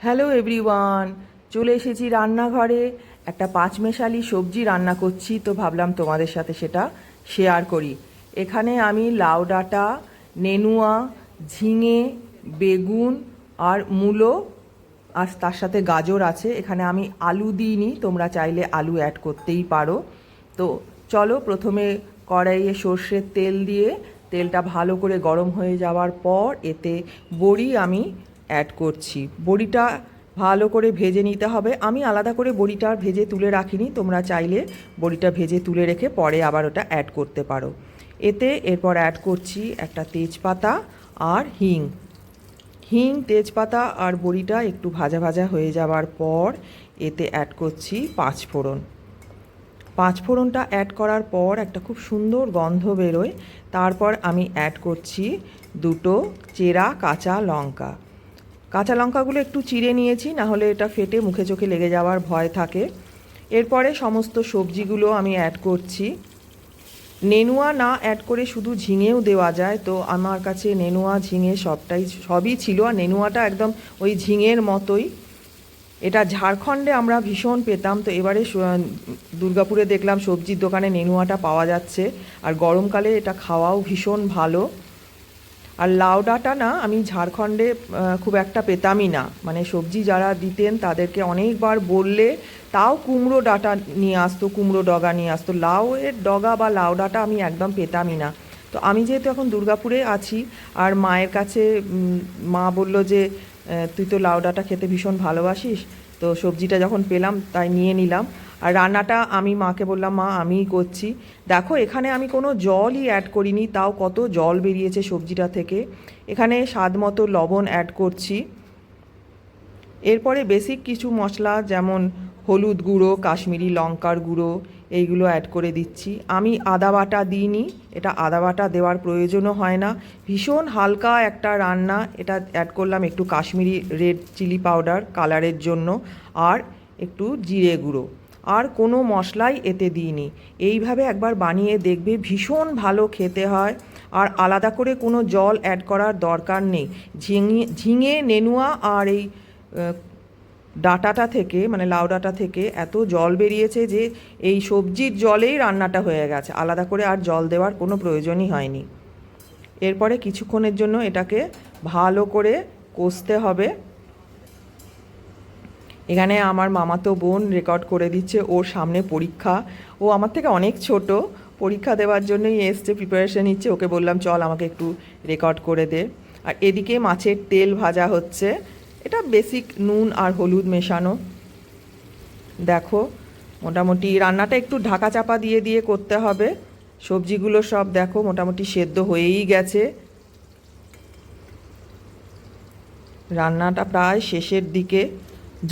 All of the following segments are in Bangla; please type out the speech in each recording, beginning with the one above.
হ্যালো এভরিওয়ান, চলে এসেছি রান্নাঘরে। একটা পাঁচমেশালি সবজি রান্না করছি, তো ভাবলাম তোমাদের সাথে সেটা শেয়ার করি। এখানে আমি লাউ ডাঁটা, নেনুয়া, ঝিঙে, বেগুন আর মূলো, আর তার সাথে গাজর আছে। এখানে আমি আলু দিইনি, তোমরা চাইলে আলু অ্যাড করতেই পারো। তো চলো, প্রথমে কড়াইয়ে সর্ষের তেল দিয়ে তেলটা ভালো করে গরম হয়ে যাওয়ার পর এতে বড়ি আমি অ্যাড করছি। বড়িটা ভালো করে ভেজে নিতে হবে। আমি আলাদা করে বড়িটা ভেজে তুলে রাখিনি, তোমরা চাইলে বড়িটা ভেজে তুলে রেখে পরে আবার ওটা অ্যাড করতে পারো। এরপর অ্যাড করছি একটা তেজপাতা আর হিং। তেজপাতা আর বড়িটা একটু ভাজা ভাজা হয়ে যাওয়ার পর এতে অ্যাড করছি পাঁচফোড়নটা অ্যাড করার পর একটা খুব সুন্দর গন্ধ বেরোয়। তারপর আমি অ্যাড করছি দুটো চেরা কাঁচা লঙ্কা। কাঁচা লঙ্কাগুলো একটু চিড়ে নিয়েছি, না হলে এটা ফেটে মুখে চোখে লেগে যাওয়ার ভয় থাকে। এরপরে সমস্ত সবজিগুলো আমি অ্যাড করছি। নেনুয়া না অ্যাড করে শুধু ঝিঙেও দেওয়া যায়, তো আমার কাছে নেনুয়া ঝিঙে সবই ছিল, আর নেনুয়াটা একদম ওই ঝিঙের মতোই। এটা ঝাড়খণ্ডে আমরা ভীষণ পেতাম, তো এবারে দুর্গাপুরে দেখলাম সবজির দোকানে নেনুয়াটা পাওয়া যাচ্ছে, আর গরমকালে এটা খাওয়াও ভীষণ ভালো। আর লাউ ডাঁটা না আমি ঝাড়খণ্ডে খুব একটা পেতামই না, মানে সবজি যারা দিতেন তাদেরকে অনেকবার বললে তাও কুমড়ো ডাঁটা নিয়ে আসতো, কুমড়ো ডগা নিয়ে আসতো। লাউয়ের ডগা বা লাউ ডাঁটা আমি একদম পেতামই না। তো আমি যেহেতু এখন দুর্গাপুরে আছি আর মায়ের কাছে মা বলল যে তুই তো লাউ ডাঁটা খেতে ভীষণ ভালোবাসিস, তো সবজিটা যখন পেলাম তাই নিয়ে নিলাম। আর রান্নাটা আমি মাকে বললাম, মা আমিই করছি। দেখো এখানে আমি কোনো জলই অ্যাড করিনি, তাও কত জল বেরিয়েছে সবজিটা থেকে। এখানে স্বাদ মতো লবণ অ্যাড করছি। এরপরে বেসিক কিছু মশলা যেমন হলুদ গুঁড়ো, কাশ্মীরি লঙ্কার গুঁড়ো, এইগুলো অ্যাড করে দিচ্ছি। আমি আদা বাটা দিইনি, এটা আদা বাটা দেওয়ার প্রয়োজনও হয় না। ভীষণ হালকা একটা রান্না। এটা অ্যাড করলাম একটু কাশ্মীরি রেড চিলি পাউডার কালারের জন্য, আর একটু জিরে গুঁড়ো। আর কোনো মশলাই এতে দিইনি। এইভাবে একবার বানিয়ে দেখবে, ভীষণ ভালো খেতে হয়। আর আলাদা করে কোনো জল অ্যাড করার দরকার নেই। ঝিঙে, নেনুয়া আর এই ডাঁটাটা থেকে, মানে লাউ ডাঁটা থেকে এত জল বেরিয়েছে যে এই সবজির জলেই রান্নাটা হয়ে গেছে, আলাদা করে আর জল দেওয়ার কোনো প্রয়োজনই হয়নি। এরপরে কিছুক্ষণের জন্য এটাকে ভালো করে কষতে হবে। এখানে আমার মামাতো বোন রেকর্ড করে দিচ্ছে, ওর সামনে পরীক্ষা। ও আমার থেকে অনেক ছোট, পরীক্ষা দেওয়ার জন্যই এসছে, প্রিপারেশন নিচ্ছে। ওকে বললাম চল আমাকে একটু রেকর্ড করে দে। আর এদিকে মাছের তেল ভাজা হচ্ছে। এটা বেসিক নুন আর হলুদ মেশানো। দেখো মোটামুটি রান্নাটা একটু ঢাকা চাপা দিয়ে দিয়ে করতে হবে। সবজিগুলো সব দেখো মোটামুটি সেদ্ধ হয়েই গেছে। রান্নাটা প্রায় শেষের দিকে।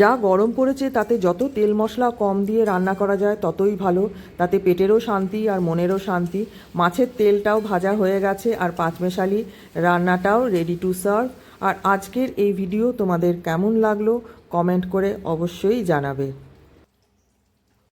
যা গরম পড়েছে তাতে যত তেল মশলা কম দিয়ে রান্না করা যায় ততই ভালো, তাতে পেটেরও শান্তি আর মনেরও শান্তি। মাছের তেলটাও ভাজা হয়ে গেছে, আর পাঁচমেশালি রান্নাটাও রেডি টু সার্ভ। আর আজকের এই ভিডিও তোমাদের কেমন লাগলো কমেন্ট করে অবশ্যই জানাবে।